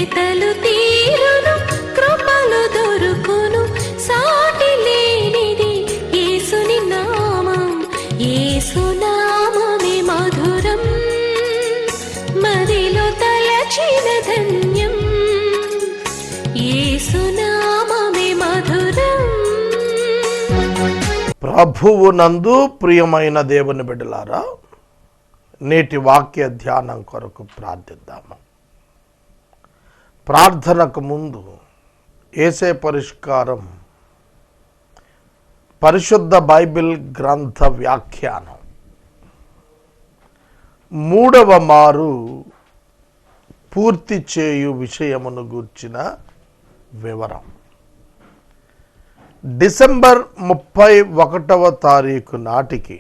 వెతలు తీరును, కృపలు దొరుకును, సాటి లేనిది యేసుని నామం. యేసునామమే మధురం, మదిలో తలచిన ధన్యం. యేసునామమే మధురం. ప్రభువునందు ప్రియమైన దేవుని బిడ్డలారా, నేటి వాక్య ధ్యానం కొరకు ప్రార్థిద్దాము. ప్రార్థనకు ముందు యేసే పరిష్కారం పరిశుద్ధ బైబిల్ గ్రంథ వ్యాఖ్యానం 3వ మారు పూర్తి చేయు విషయమును గూర్చిన వివరం. డిసెంబర్ 31వ తారీఖు నాటికి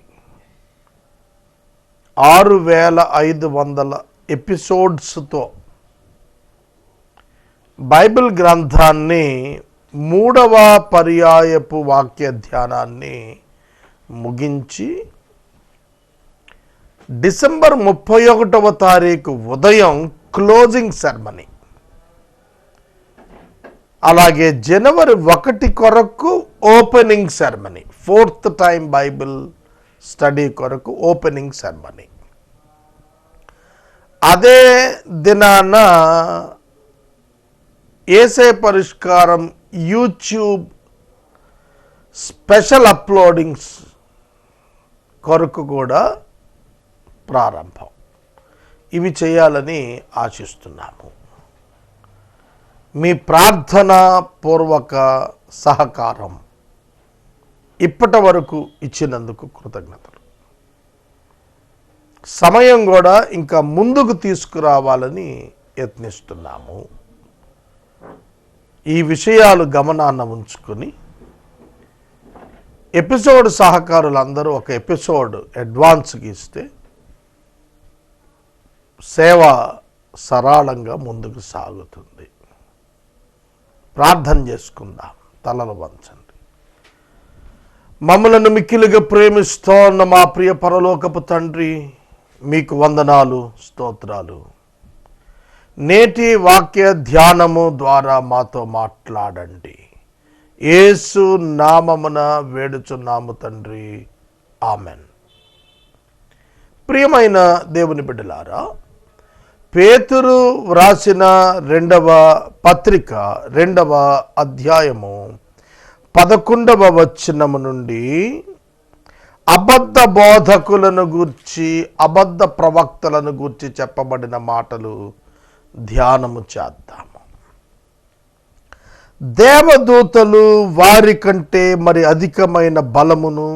6500 ఎపిసోడ్స్తో బైబిల్ గ్రంథాన్ని 3వ పర్యాయపు వాక్య ధ్యానాన్ని ముగించి డిసెంబర్ 31వ తారీఖు ఉదయం క్లోజింగ్ సెరమనీ, అలాగే జనవరి 1 కొరకు opening ceremony, 4th time Bible study కొరకు ఓపెనింగ్ సెరమనీ. అదే దినాన యేసే పరిష్కారం యూట్యూబ్ స్పెషల్ అప్లోడింగ్స్ కొరకు కూడా ప్రారంభం. ఇవి చేయాలని ఆశిస్తున్నాము. మీ ప్రార్థనా పూర్వక సహకారం ఇప్పటి వరకు ఇచ్చినందుకు కృతజ్ఞతలు. సమయం కూడా ఇంకా ముందుకు తీసుకురావాలని యత్నిస్తున్నాము. ఈ విషయాలు గమనాన్న ఉంచుకొని ఎపిసోడ్ సహకారులందరూ ఒక ఎపిసోడ్ అడ్వాన్స్కి ఇస్తే సేవ సరళంగా ముందుకు సాగుతుంది. ప్రార్థన చేసుకుందాం. తలలు వంచండి. మమ్మలను మిక్కిలిగా ప్రేమిస్తోన్న మా ప్రియ పరలోకపు తండ్రి, మీకు వందనాలు, స్తోత్రాలు. నేటి వాక్య ధ్యానము ద్వారా మాతో మాట్లాడండి. యేసు నామమున వేడుచున్నాము తండ్రి, ఆమెన్. ప్రియమైన దేవుని బిడ్డలారా, పేతురు వ్రాసిన 2వ పత్రిక 2వ అధ్యాయము 11వ వచనము నుండి అబద్ధ బోధకులను గూర్చి, అబద్ధ ప్రవక్తలను గూర్చి చెప్పబడిన మాటలు ధ్యానము చేద్దాము. దేవదూతలు వారి కంటే మరి అధికమైన బలమును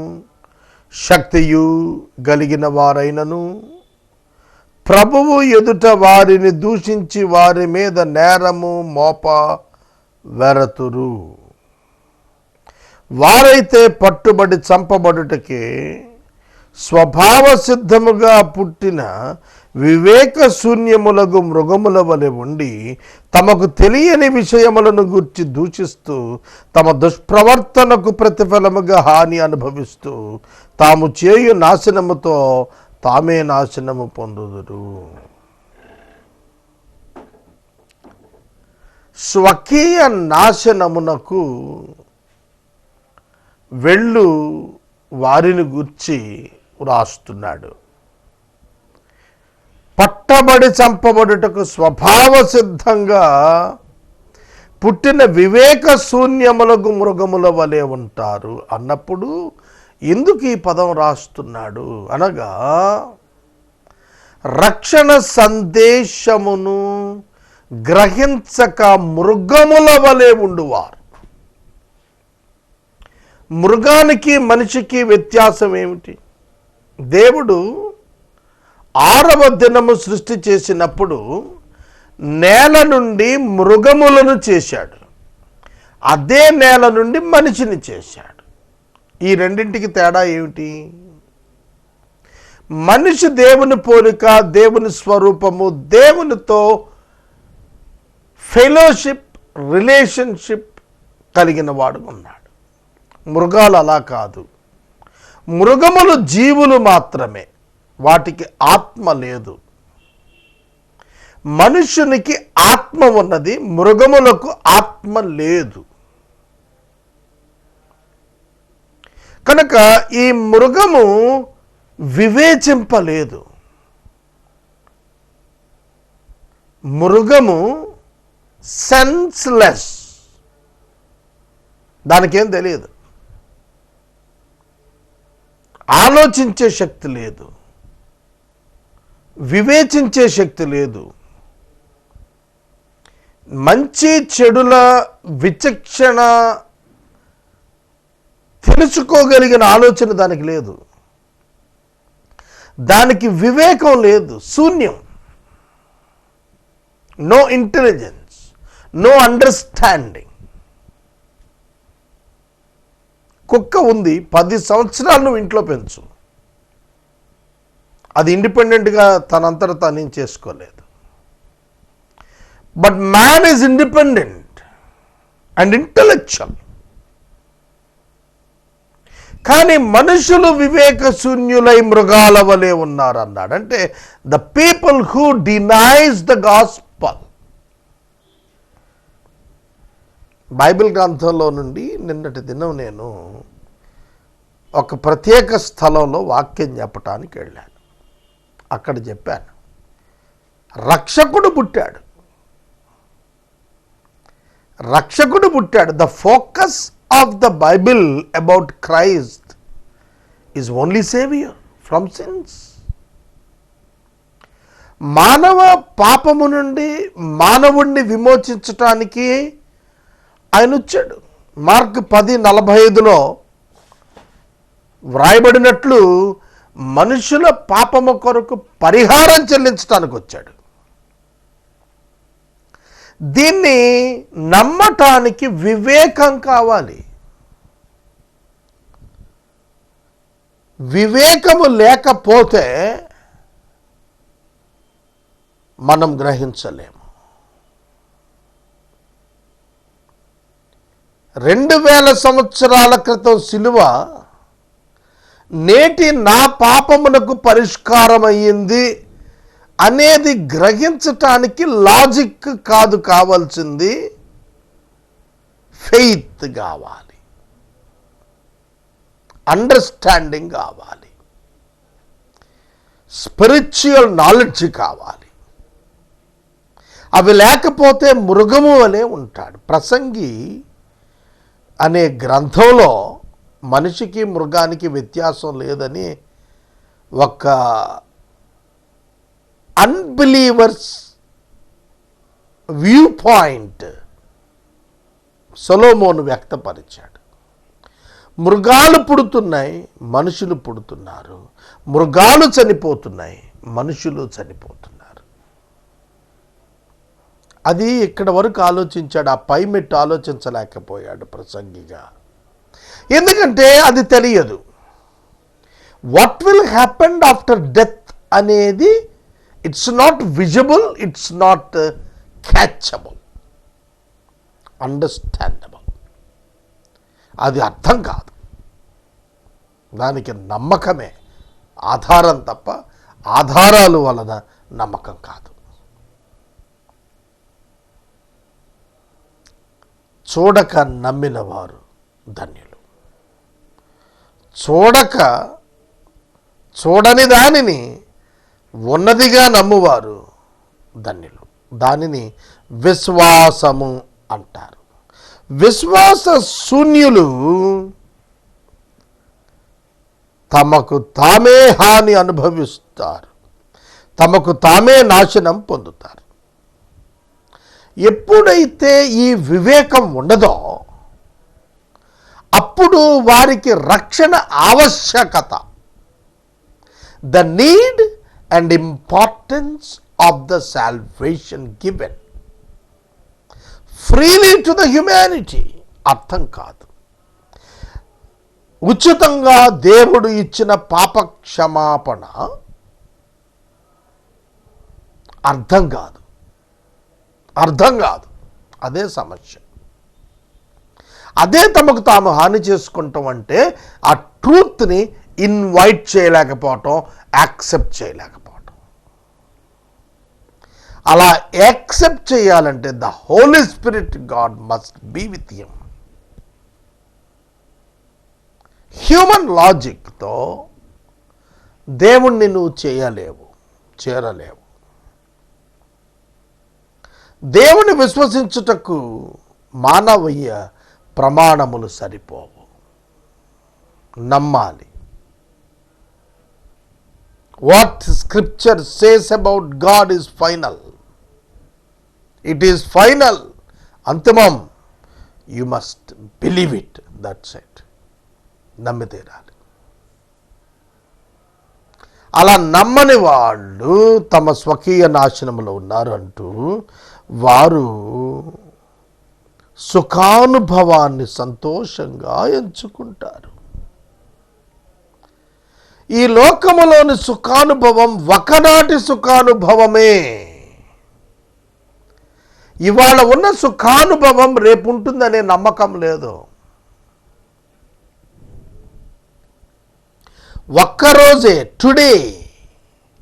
శక్తియు కలిగిన వారైనను ప్రభువు ఎదుట వారిని దూషించి వారి మీద నేరము మోప వెరతురు. వారైతే పట్టుబడి చంపబడుటకే స్వభావ సిద్ధముగా పుట్టిన వివేక శూన్యములకు మృగముల వలె ఉండి తమకు తెలియని విషయములను గూర్చి దూషిస్తూ తమ దుష్ప్రవర్తనకు ప్రతిఫలముగా హాని అనుభవిస్తూ తాము చేయు నాశనముతో తామే నాశనము పొందుదురు. స్వకీయ నాశనమునకు వెళ్ళు వారిని గూర్చి వ్రాస్తున్నాడు. పట్టబడి చంపబడుటకు స్వభావ సిద్ధంగా పుట్టిన వివేక శూన్యములకు మృగముల వలె ఉంటారు అన్నప్పుడు ఎందుకు ఈ పదం రాస్తున్నాడు అనగా, రక్షణ సందేశమును గ్రహించక మృగముల వలె ఉండువారు. మృగానికి మనిషికి వ్యత్యాసం ఏమిటి? దేవుడు 6వ దినము సృష్టి చేసినప్పుడు నేల నుండి మృగములను చేశాడు, అదే నేల నుండి మనిషిని చేశాడు. ఈ రెండింటికి తేడా ఏమిటి? మనిషి దేవుని పోలిక, దేవుని స్వరూపము, దేవునితో ఫెలోషిప్, రిలేషన్షిప్ కలిగిన వాడు ఉన్నాడు. మృగాలు అలా కాదు. మృగములు జీవులు మాత్రమే, వాటికి ఆత్మ లేదు. మనుషునికి ఆత్మ ఉన్నది, మృగములకు ఆత్మ లేదు. కనుక ఈ మృగము వివేచింపలేదు. మృగము సెన్స్లెస్, దానికేం తెలియదు, ఆలోచించే శక్తి లేదు, వివేచించే శక్తి లేదు, మంచి చెడుల విచక్షణ తెలుసుకోగలిగిన ఆలోచన దానికి లేదు, దానికి వివేకం లేదు, శూన్యం. No intelligence, no understanding. కుక్క ఉంది, 10 సంవత్సరాలు నువ్వు ఇంట్లో పెంచు, అది ఇండిపెండెంట్గా తనంతట తాను చేసుకోలేదు. But man is independent and intellectual. కానీ మనుషులు వివేక శూన్యులై మృగాల వలె ఉన్నారు అన్నాడు. అంటే the people who డినైజ్ the gospel. Bible గ్రంథంలో నుండి నిన్నటి దినం నేను ఒక ప్రత్యేక స్థలంలో వాక్యం చెప్పటానికి వెళ్ళాను. అక్కడ చెప్పాను, రక్షకుడు పుట్టాడు, రక్షకుడు పుట్టాడు. The focus of the Bible about Christ is only saviour from since. మానవ పాపము నుండి మానవుణ్ణి విమోచించటానికి ఆయన వచ్చాడు. మార్క్ 10:45 వ్రాయబడినట్లు మనుషుల పాపము కొరకు పరిహారం చెల్లించడానికి వచ్చాడు. దీన్ని నమ్మటానికి వివేకం కావాలి. వివేకము లేకపోతే మనం గ్రహించలేము. 2000 సంవత్సరాల క్రితం సిలువ నేటి నా పాపమునకు పరిష్కారం అయ్యింది అనేది గ్రహించటానికి లాజిక్ కాదు కావాల్సింది, ఫెయిత్ కావాలి, అండర్స్టాండింగ్ కావాలి, స్పిరిచువల్ నాలెడ్జ్ కావాలి. అవి లేకపోతే మృగము వలె ఉంటాడు. ప్రసంగి అనే గ్రంథంలో మనిషికి మృగానికి వ్యత్యాసం లేదని ఒక అన్బిలీవర్స్ వ్యూ పాయింట్ సొలొమోను వ్యక్తపరిచాడు. మృగాలు పుడుతున్నాయి, మనుషులు పుడుతున్నారు. మృగాలు చనిపోతున్నాయి, మనుషులు చనిపోతున్నారు. అది ఇక్కడ వరకు ఆలోచించాడు. ఆ పై మెట్టు ఆలోచించలేకపోయాడు ప్రసంగిగా. ఎందుకంటే అది తెలియదు. What will happen after death అనేది it's not visible, it's not catchable, understandable. అది అర్థం కాదు. దానికి నమ్మకమే ఆధారం తప్ప ఆధారాలు వలన నమ్మకం కాదు. చూడక నమ్మిన వారు ధన్యులు. చూడని దానిని ఉన్నదిగా నమ్మువారు ధన్యులు. దానిని విశ్వాసము అంటారు. విశ్వాస శూన్యులు తమకు తామే హాని అనుభవిస్తారు, తమకు తామే నాశనం పొందుతారు. ఎప్పుడైతే ఈ వివేకం ఉండదో అప్పుడు వారికి రక్షణ ఆవశ్యకత, the need and importance of the salvation given freely to the humanity అర్థం కాదు. ఉచితంగా దేవుడు ఇచ్చిన పాప క్షమాపణ అర్థం కాదు. అదే సమస్య. అదే తమకు తాము హాని చేసుకుంటాం అంటే ఆ ట్రూత్ని ఇన్వైట్ చేయలేకపోవటం, యాక్సెప్ట్ చేయలేకపోవటం. అలా యాక్సెప్ట్ చేయాలంటే the holy spirit God must be with him. Human లాజిక్తో దేవుణ్ణి నువ్వు చేరలేవు. దేవుని విశ్వసించుటకు మానవీయ ప్రమాణములు సరిపోవు. నమ్మాలి. What scripture says about God is final. It is final, అంతిమం. You must believe it. That's it. నమ్మి తీరాలి. అలా నమ్మని వాళ్ళు తమ స్వకీయ నాశనములో ఉన్నారు అంటూ వారు సుఖానుభవాన్ని సంతోషంగా ఎంచుకుంటారు. ఈ లోకములోని సుఖానుభవం ఒకనాటి సుఖానుభవమే. ఇవాళ ఉన్న సుఖానుభవం రేపు ఉంటుందనే నమ్మకం లేదు. ఒక్కరోజే, టుడే,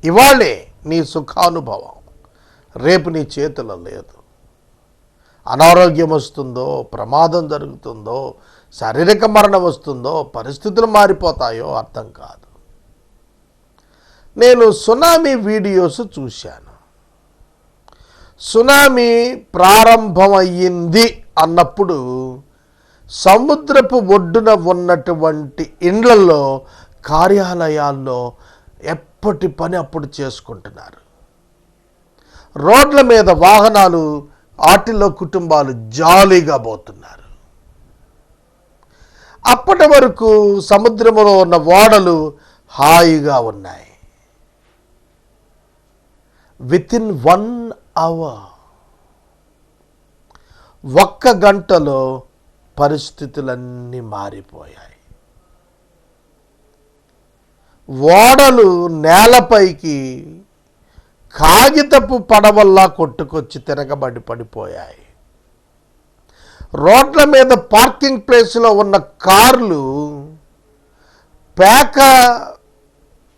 ఇవాళే నీ సుఖానుభవం, రేపు నీ చేతిలో లేదు. అనారోగ్యం వస్తుందో, ప్రమాదం జరుగుతుందో, శారీరక మరణం వస్తుందో, పరిస్థితులు మారిపోతాయో అర్థం కాదు. నేను సునామీ వీడియోస్ చూశాను. సునామీ ప్రారంభమయ్యింది అన్నప్పుడు సముద్రపు ఒడ్డున ఉన్నటువంటి ఇండ్లలో, కార్యాలయాల్లో ఎప్పటి పని అప్పుడు చేసుకుంటున్నారు. రోడ్ల మీద వాహనాలు, వాటిల్లో కుటుంబాలు జాలీగా పోతున్నారు. అప్పటి వరకు సముద్రంలో ఉన్న ఓడలు హాయిగా ఉన్నాయి. వితిన్ 1 hour, 1 గంటలో పరిస్థితులన్నీ మారిపోయాయి. ఓడలు నేలపైకి కాగితపు పడవల్లా కొట్టుకొచ్చి తిరగబడి పడిపోయాయి. రోడ్ల మీద పార్కింగ్ ప్లేస్లో ఉన్న కార్లు పేక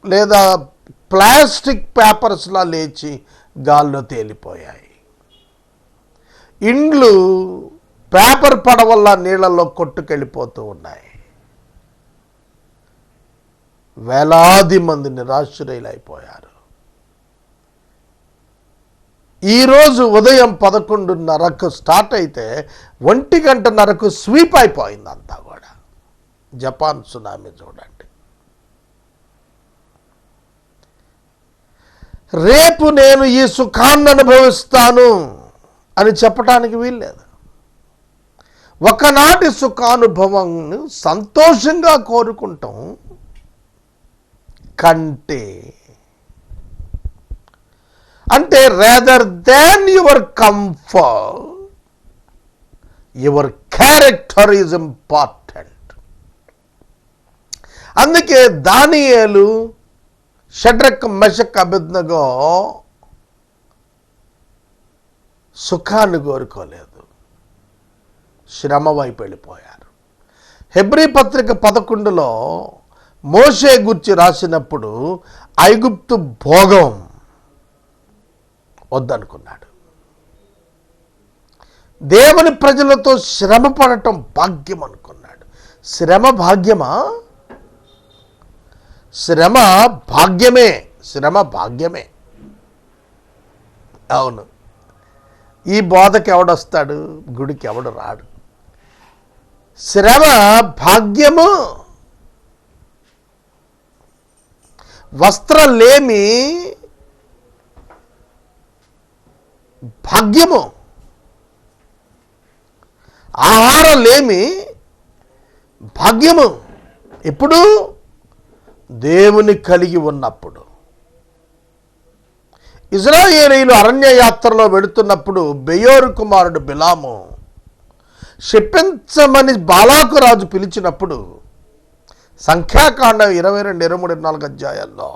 లేదా ప్లాస్టిక్ పేపర్స్లా లేచి గాల్లో తేలిపోయాయి. ఇండ్లు పేపర్ పడవల్లా నీళ్ళల్లో కొట్టుకెళ్ళిపోతూ ఉన్నాయి. వేలాది మంది నిరాశ్రయులైపోయారు. ఈరోజు ఉదయం 11:30కు స్టార్ట్ అయితే 1:00 స్వీప్ అయిపోయింది అంతా కూడా. జపాన్ సునామీ చూడండి. రేపు నేను ఈ సుఖాన్ని అనుభవిస్తాను అని చెప్పడానికి వీల్లేదు. ఒకనాటి సుఖానుభవం సంతోషంగా కోరుకుంటాం కంటే, అంటే rather than your comfort, your character is important. అందుకే దానియేలు, షడ్రక్, మెషక్, అబేద్నెగో సుఖాన్ని కోరుకోలేదు, శ్రమ వైపు వెళ్ళిపోయారు. హెబ్రీ పత్రిక 11లో మోషే గురించి రాసినప్పుడు ఐగుప్తు భోగం వద్దనుకున్నాడు. దేవుని ప్రజలతో శ్రమ పడటం భాగ్యం అనుకున్నాడు. శ్రమ భాగ్యమా? శ్రమ భాగ్యమే. శ్రమ భాగ్యమే. అవును. ఈ బోధకి ఎవడొస్తాడు? గుడికి ఎవడు రాడు. శ్రమ భాగ్యము. వస్త్రలేమి భాగ్యము. ఆహారలేమి భాగ్యము. ఇప్పుడు దేవుని కలిగి ఉన్నప్పుడు. ఇశ్రాయేలీయులు అరణ్య యాత్రలో వెళుతున్నప్పుడు బెయోరు కుమారుడు బిలాము శపించమని బాలాకు రాజు పిలిచినప్పుడు సంఖ్యాకాండం 22, 23, 24 అధ్యాయాల్లో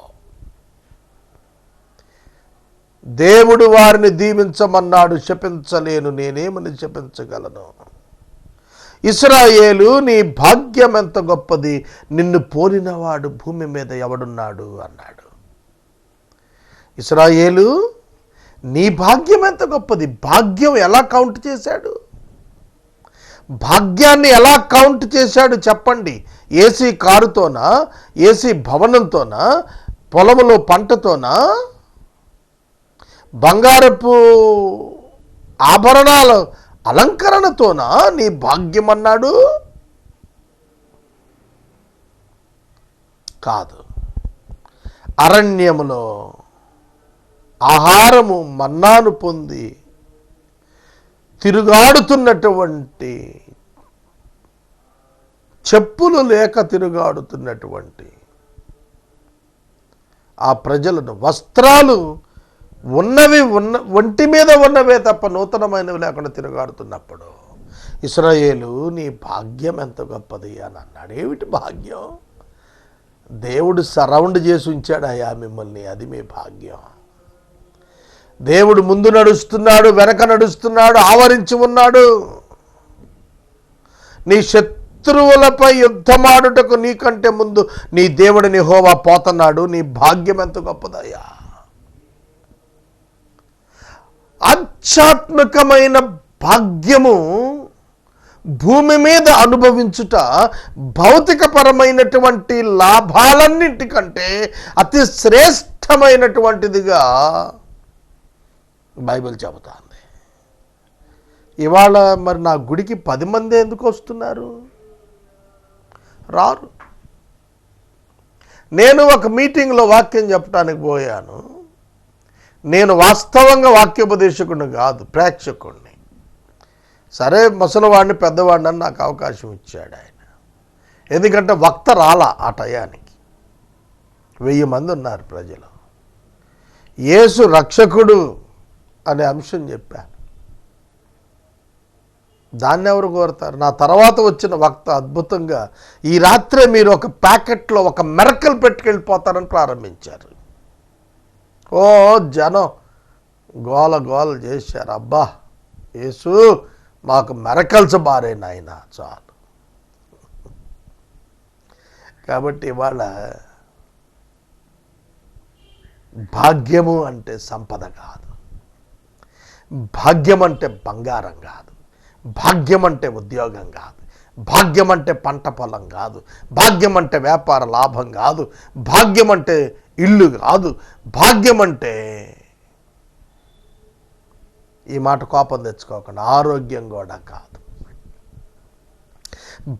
దేవుడు వారిని దీవించమన్నాడు, శపించలేను, నేనేమని శపించగలను? ఇశ్రాయేలు, నీ భాగ్యం ఎంత గొప్పది, నిన్ను పోలినవాడు భూమి మీద ఎవడున్నాడు అన్నాడు. ఇశ్రాయేలు, నీ భాగ్యం ఎంత గొప్పది. భాగ్యం ఎలా కౌంట్ చేశాడు? భాగ్యాన్ని ఎలా కౌంట్ చేశాడు చెప్పండి? ఏసీ కారుతోనా, ఏసీ భవనంతోనా, పొలములో పంటతోనా, బంగారపు ఆభరణాల అలంకరణతోనా నీ భాగ్యం అన్నాడు? కాదు. అరణ్యములో ఆహారము మన్నాను పొంది తిరుగాడుతున్నటువంటి, చెప్పులు లేక తిరుగాడుతున్నటువంటి ఆ ప్రజలను, వస్త్రాలు ఉన్నవి ఒంటి మీద ఉన్నవే తప్ప నూతనమైనవి లేకుండా తిరుగాడుతున్నప్పుడు ఇశ్రాయేలు నీ భాగ్యం ఎంత గొప్పది అని అన్నాడు. ఏమిటి భాగ్యం? దేవుడు సరౌండ్ చేసి ఉంచాడయ్యా మిమ్మల్ని, అది మీ భాగ్యం. దేవుడు ముందు నడుస్తున్నాడు, వెనక నడుస్తున్నాడు, ఆవరించి ఉన్నాడు. నీ శత్రువులపై యుద్ధమాడుటకు నీకంటే ముందు నీ దేవుడిని యెహోవా పోతున్నాడు. నీ భాగ్యం ఎంత గొప్పదయ్యా. ఆధ్యాత్మికమైన భాగ్యము భూమి మీద అనుభవించుట భౌతికపరమైనటువంటి లాభాలన్నింటికంటే అతి శ్రేష్టమైనటువంటిదిగా బైబిల్ చెబుతోంది. ఇవాళ మరి నా గుడికి 10 మంది ఎందుకు వస్తున్నారు? రారు. నేను ఒక మీటింగ్లో వాక్యం చెప్పడానికి పోయాను. నేను వాస్తవంగా వాక్యోపదేశకుడిని కాదు, ప్రేక్షకుడిని. సరే, ముసలివాడిని పెద్దవాడిని అని నాకు అవకాశం ఇచ్చాడు ఆయన. ఎందుకంటే వక్త రాలా ఆ టయానికి. 1000 మంది ఉన్నారు ప్రజలు. యేసు రక్షకుడు అనే అంశం చెప్పాను. దాన్ని ఎవరు కోరుతారు? నా తర్వాత వచ్చిన వక్త అద్భుతంగా ఈ రాత్రే మీరు ఒక ప్యాకెట్లో ఒక మెరకల్ పెట్టుకెళ్ళిపోతారని ప్రారంభించారు. ఓ జనం గోల గోల చేశారు. అబ్బా యేసు మాకు మెరకల్స్ బారే నాయన చాలు. కాబట్టి ఇవాళ భాగ్యము అంటే సంపద కాదు, భాగ్యం అంటే బంగారం కాదు, భాగ్యం అంటే ఉద్యోగం కాదు, భాగ్యం అంటే పంట పొలం కాదు, భాగ్యం అంటే వ్యాపార లాభం కాదు, భాగ్యం అంటే ఇల్లు కాదు, భాగ్యం అంటే, ఈ మాట కోపం తెచ్చుకోకుండా, ఆరోగ్యం కూడా కాదు.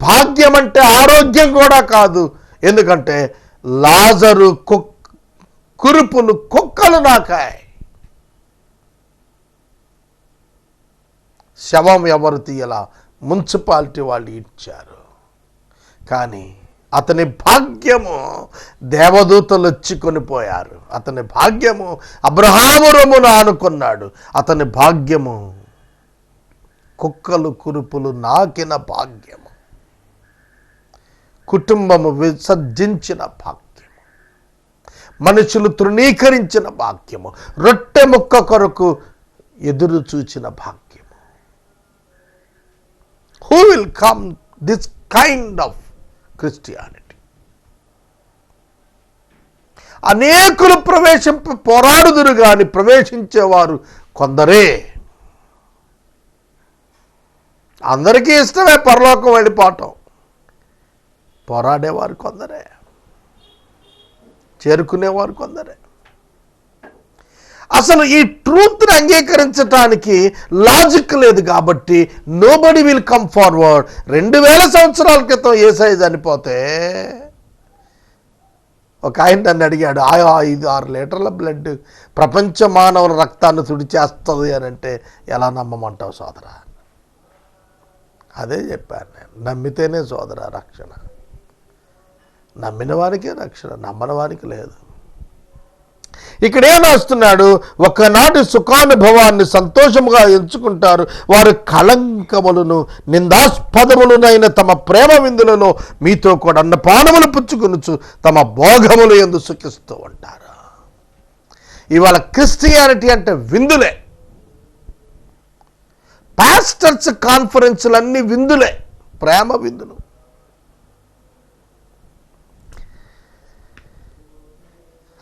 భాగ్యం అంటే ఆరోగ్యం కూడా కాదు. ఎందుకంటే లాజరు కురుపులు కుక్కలు నాకాయి. శవం ఎవరు తీయలా, మున్సిపాలిటీ వాళ్ళు ఇచ్చారు. కానీ అతని భాగ్యము దేవదూతలు వచ్చి కొనిపోయారు. అతని భాగ్యము అబ్రహాము రొమ్మున ఆనుకున్నాడు. అతని భాగ్యము కుక్కలు కురుపులు నాకిన భాగ్యము, కుటుంబము విసర్జించిన భాగ్యము, మనుషులు తృణీకరించిన భాగ్యము, రొట్టె ముక్క కొరకు ఎదురు చూచిన భాగ్యము. Who will come this kind of Christianity? అనేకులు పోరాడుదురు గాని ప్రవేశించేవారు కొందరే. అందరికీ ఇష్టమే పరలోకం వెళ్ళిపోవటం. పోరాడేవారు కొందరే, చేరుకునేవారు కొందరే. అసలు ఈ ట్రూత్ని అంగీకరించడానికి లాజిక్ లేదు కాబట్టి నోబడి విల్ కమ్ ఫార్వర్డ్. 2000 సంవత్సరాల క్రితం యేసయ్య చనిపోతే ఒక ఆయన నన్ను అడిగాడు, 5-6 లీటర్ల బ్లడ్ ప్రపంచ మానవుల రక్తాన్ని తుడిచేస్తుంది అని అంటే ఎలా నమ్మమంటావు సోదరా? అదే చెప్పాను నేను. నమ్మితేనే సోదరా రక్షణ. నమ్మిన వారికే రక్షణ, నమ్మని వారికి లేదు. ఇక్కడ ఏం రాస్తున్నాడు? ఒకనాటి సుఖానుభవాన్ని సంతోషముగా ఎంచుకుంటారు వారు కళంకములను నిందాస్పదములనైన తమ ప్రేమ విందులలో మీతో కూడా అన్నపానములు పుచ్చుకొనుచు తమ భోగములు యందు సుఖిస్తూ ఉంటారు. ఇవాళ క్రిస్టియానిటీ అంటే విందులే. పాస్టర్స్ కాన్ఫరెన్సులన్నీ విందులే, ప్రేమ విందులు.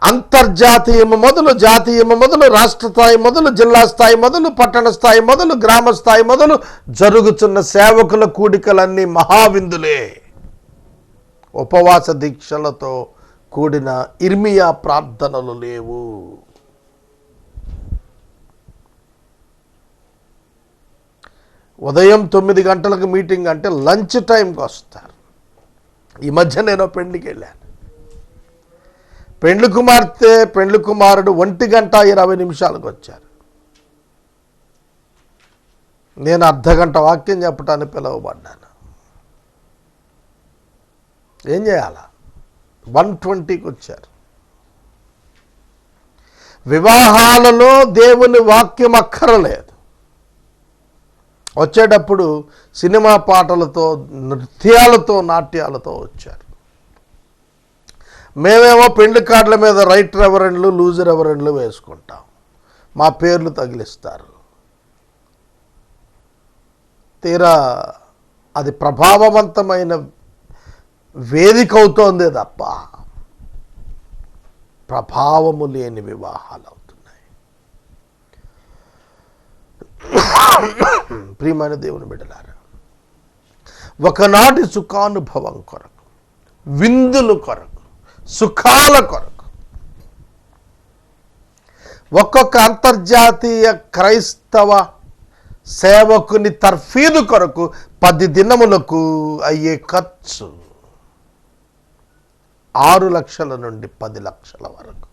అంతర్జాతీయము మొదలు, జాతీయము మొదలు, రాష్ట్ర స్థాయి మొదలు, జిల్లా స్థాయి మొదలు, పట్టణ స్థాయి మొదలు, గ్రామ స్థాయి మొదలు జరుగుతున్న సేవకుల కూడికలన్నీ మహావిందులే. ఉపవాస దీక్షలతో కూడిన ఇర్మియా ప్రార్థనలు లేవు. ఉదయం 9 గంటలకు మీటింగ్ అంటే లంచ్ టైంకి వస్తారు. ఈ మధ్య నేను పెళ్లికి వెళ్ళాను. పెండ్లి కుమార్తె పెండ్లి కుమారుడు 1:20 వచ్చారు. నేను అర్ధగంట వాక్యం చెప్పడానికి పిలువబడ్డాను. ఏం చేయాలా? 1:20కి వచ్చారు. వివాహాలలో దేవుని వాక్యం అక్కరలేదు. వచ్చేటప్పుడు సినిమా పాటలతో, నృత్యాలతో, నాట్యాలతో వచ్చారు. మేమేమో పెండ్లి కార్డుల మీద రైట్ రెవరెండ్లు, లూజ్ రెవరెండ్లు వేసుకుంటాం. మా పేర్లు తగిలిస్తారు. తీరా అది ప్రభావవంతమైన వేదిక అవుతోందే తప్ప ప్రభావము లేని వివాహాలు అవుతున్నాయి. ప్రియమైన దేవుని బిడ్డలారా, ఒకనాటి సుఖానుభవం కొరకు, విందులు కొరకు, సుఖాల కొరకు ఒక్కొక్క అంతర్జాతీయ క్రైస్తవ సేవకుని తర్ఫీదు కొరకు 10 దినములకు అయ్యే ఖర్చు 6 లక్షల నుండి 10 లక్షల వరకు.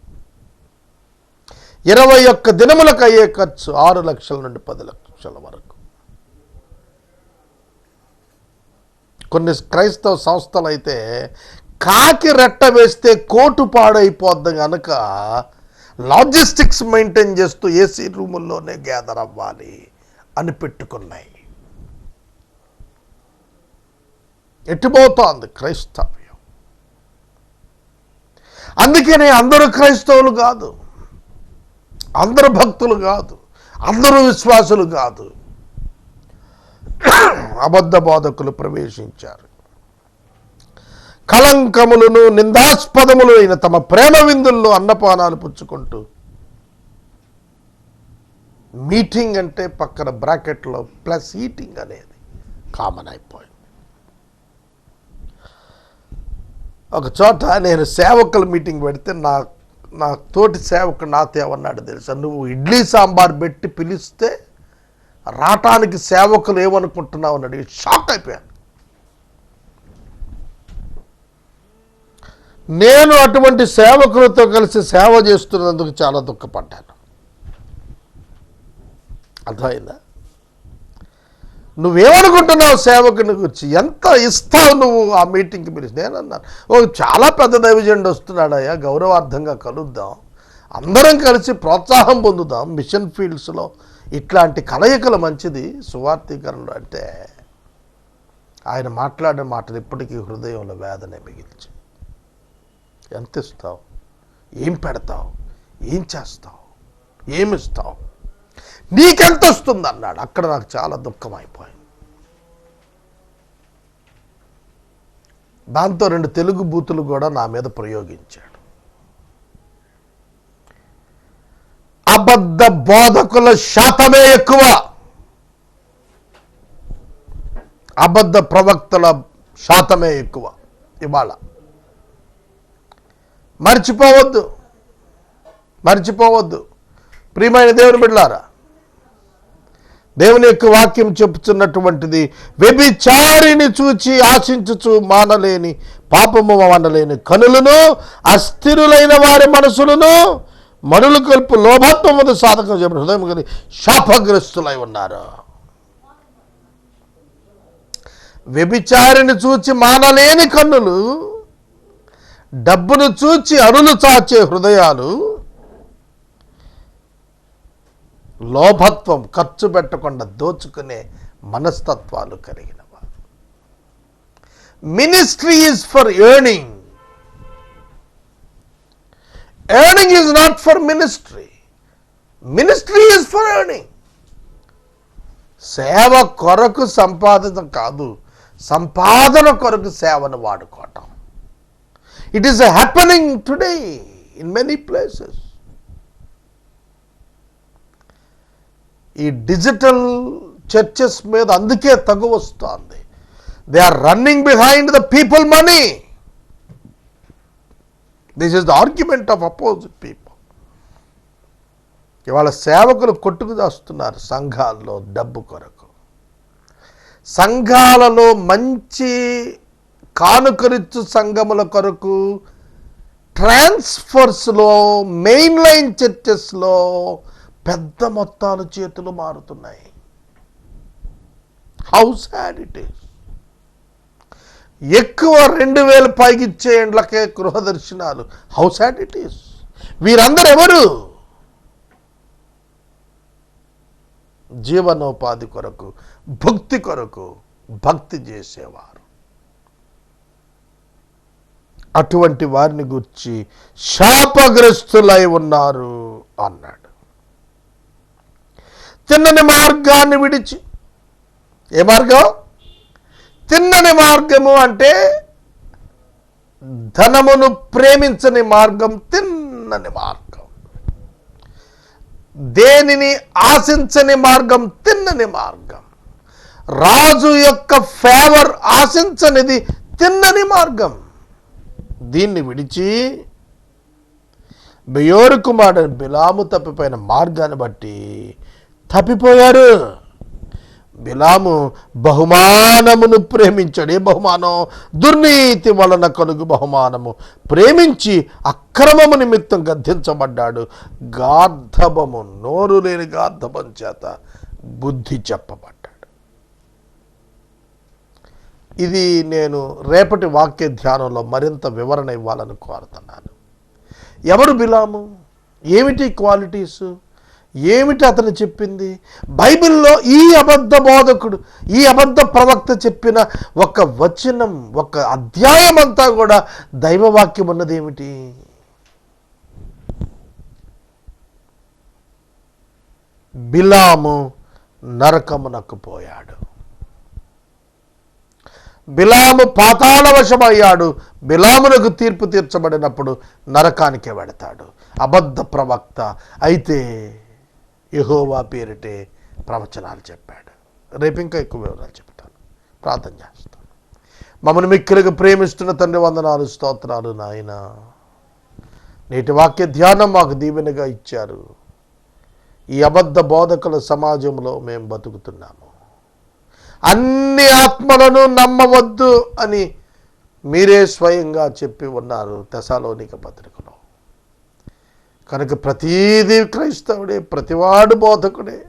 21 దినములకు అయ్యే ఖర్చు 6 లక్షల నుండి 10 లక్షల వరకు. కొన్ని క్రైస్తవ సంస్థలు అయితే కాకి రెట్ట వేస్తే కోటు పాడైపోద్ది కనుక లాజిస్టిక్స్ మెయింటైన్ చేస్తూ ఏసీ రూముల్లోనే గ్యాదర్ అవ్వాలి అని పెట్టుకున్నాయి. ఎట్టిపోతోంది క్రైస్తవ్యం. అందుకనే అందరూ క్రైస్తవులు కాదు, అందరూ భక్తులు కాదు, అందరూ విశ్వాసులు కాదు. అబద్ధ బోధకులు ప్రవేశించారు. కళంకములను, నిందాస్పదములు అయిన తమ ప్రేమ విందుల్లో అన్నపానాలు పుచ్చుకుంటూ, మీటింగ్ అంటే పక్కన బ్రాకెట్లో ప్లస్ ఈటింగ్ అనేది కామన్ అయిపోయింది. ఒక చోట నేను సేవకుల మీటింగ్ పెడితే నా తోటి సేవకుడు నాతో ఏమన్నాడు తెలుసా? నువ్వు ఇడ్లీ సాంబార్ పెట్టి పిలిస్తే రావటానికి సేవకులు ఏమనుకుంటున్నావు అని అడిగి షాక్ అయిపోయాను. నేను అటువంటి సేవకులతో కలిసి సేవ చేస్తున్నందుకు చాలా దుఃఖపడ్డాను. అర్థమైందా? నువ్వేమనుకుంటున్నావు సేవకుని గురించి? ఎంత ఇస్తావు నువ్వు ఆ మీటింగ్కి పిలిచి? నేను అన్నాను, చాలా పెద్ద దైవజనుడు వస్తున్నాడయ్యా, గౌరవార్థంగా కలుద్దాం, అందరం కలిసి ప్రోత్సాహం పొందుదాం మిషన్ ఫీల్డ్స్లో. ఇట్లాంటి కలయికలు మంచిది సువార్థీకరణలో అంటే. ఆయన మాట్లాడిన మాటలు ఇప్పటికీ హృదయంలో వేదనే మిగిల్చి. ఎంత ఇస్తావు? ఏం పెడతావు? ఏం చేస్తావు? ఏమిస్తావు? నీకెంత వస్తుంది అన్నాడు. అక్కడ నాకు చాలా దుఃఖం అయిపోయింది. దాంతో 2 తెలుగు బూతులు కూడా నా మీద ప్రయోగించాడు. అబద్ధ బోధకుల శాతమే ఎక్కువ, అబద్ధ ప్రవక్తల శాతమే ఎక్కువ ఇవాళ. మర్చిపోవద్దు ప్రియమైన దేవుని బిడ్డలారా. దేవుని యొక్క వాక్యం చెప్పుతున్నటువంటిది, వ్యభిచారిని చూచి ఆశించుచు మానలేని పాపము మానలేని కనులను, అస్థిరులైన వారి మనసులను మనులు కలుపు లోభత్వమును సాధకం చెప్పిన హృదయం కలిగి శాపగ్రస్తులై ఉన్నారు. వ్యభిచారిని చూచి మానలేని కన్నులు, డబ్బును చూచి అరులు చాచే హృదయాలు, లోభత్వం, ఖర్చు పెట్టకుండా దోచుకునే మనస్తత్వాలు కలిగిన వారు. Ministry is for earning. Earning is not for ministry. Ministry is for earning. సేవ కొరకు సంపాదన కాదు, సంపాదన కొరకు సేవను వాడుకోవటం. It is happening today in many places. ఈ డిజిటల్ చర్చెస్ మీద అందుకే తగు వస్తుంది. They are running behind the people money. This is the argument of opposite people. ఇవాళ సేవకులు కొట్టుకు దాస్తున్నారు సంఘాల్లో డబ్బు కొరకు. సంఘాలలో మంచి కానుకరిచ్చు సంఘముల కొరకు ట్రాన్స్ఫర్స్లో, మెయిన్ లైన్ చర్చెస్లో పెద్ద మొత్తాలు చేతులు మారుతున్నాయి. How sad it is. ఎక్కువ 2,000 పైకి ఇచ్చే ఇండ్లకే గృహదర్శనాలు. How sad it is. వీరందరూ ఎవరు? జీవనోపాధి కొరకు, భక్తి కొరకు భక్తి చేసేవారు. అటువంటి వారిని గురించి శాపగ్రస్తులై ఉన్నారు అన్నాడు. తిన్నని మార్గాన్ని విడిచి, ఏ మార్గం? తిన్నని మార్గము అంటే ధనమును ప్రేమించని మార్గం తిన్నని మార్గం. దేనిని ఆశించని మార్గం తిన్నని మార్గం. రాజు యొక్క ఫేవర్ ఆశించనిది తిన్నని మార్గం. దీన్ని విడిచి బెయోరు కుమారుడు బిలాము తప్పిపోయిన మార్గాన్ని బట్టి తప్పిపోయారు. బిలాము బహుమానమును ప్రేమించాడు. ఏ బహుమానం? దుర్నీతి వలన కలుగు బహుమానము ప్రేమించి అక్రమము నిమిత్తం గద్దించబడ్డాడు. గార్ధబము, నోరు లేని గార్ధబం చేత బుద్ధి చెప్పబడ్డాడు. ఇది నేను రేపటి వాక్య ధ్యానంలో మరింత వివరణ ఇవ్వాలని కోరుతున్నాను. ఎవరు బిలాము? ఏమిటి క్వాలిటీసు? ఏమిటి అతను చెప్పింది? బైబిల్లో ఈ అబద్ధ బోధకుడు, ఈ అబద్ధ ప్రవక్త చెప్పిన ఒక వచనం, ఒక అధ్యాయం అంతా కూడా దైవవాక్యం ఉన్నది ఏమిటి? బిలాము నరకమునకు పోయాడు. బిలాము పాతాళవశమయ్యాడు. బిలామునకు తీర్పు తీర్చబడినప్పుడు నరకానికే వెడతాడు. అబద్ధ ప్రవక్త అయితే యెహోవా పేరిటే ప్రవచనాలు చెప్పాడు. రేపు ఇంకా ఎక్కువ వివరాలు చెప్తాను. ప్రార్థన చేస్తాను. మమ్మల్ని మిక్కిలిగా ప్రేమిస్తున్న తండ్రి, వందనాలు, స్తోత్రాలు నాయన. నేటి వాక్య ధ్యానం మాకు దీవెనగా ఇచ్చారు. ఈ అబద్ధ బోధకుల సమాజంలో మేము బతుకుతున్నాము. అన్ని ఆత్మలను నమ్మవద్దు అని మీరే స్వయంగా చెప్పి ఉన్నారు తెస్సలోనిక పత్రికలో. కనుక ప్రతీది క్రైస్తవుడే, ప్రతివాడు బోధకుడే,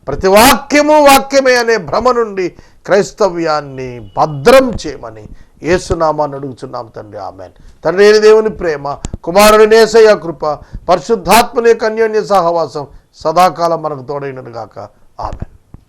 ప్రతి వాక్యము వాక్యమే అనే భ్రమ నుండి క్రైస్తవ్యాన్ని భద్రం చేయమని యేసునామాన్ని అడుగుచున్నాం తండ్రి. ఆమేన్. తండ్రి అయిన దేవుని ప్రేమ, కుమారుని యేసయ్య కృప, పరిశుద్ధాత్మని యొక్క అన్యోన్య సహవాసం సదాకాలం మనకు తోడైనను గాక. ఆమేన్.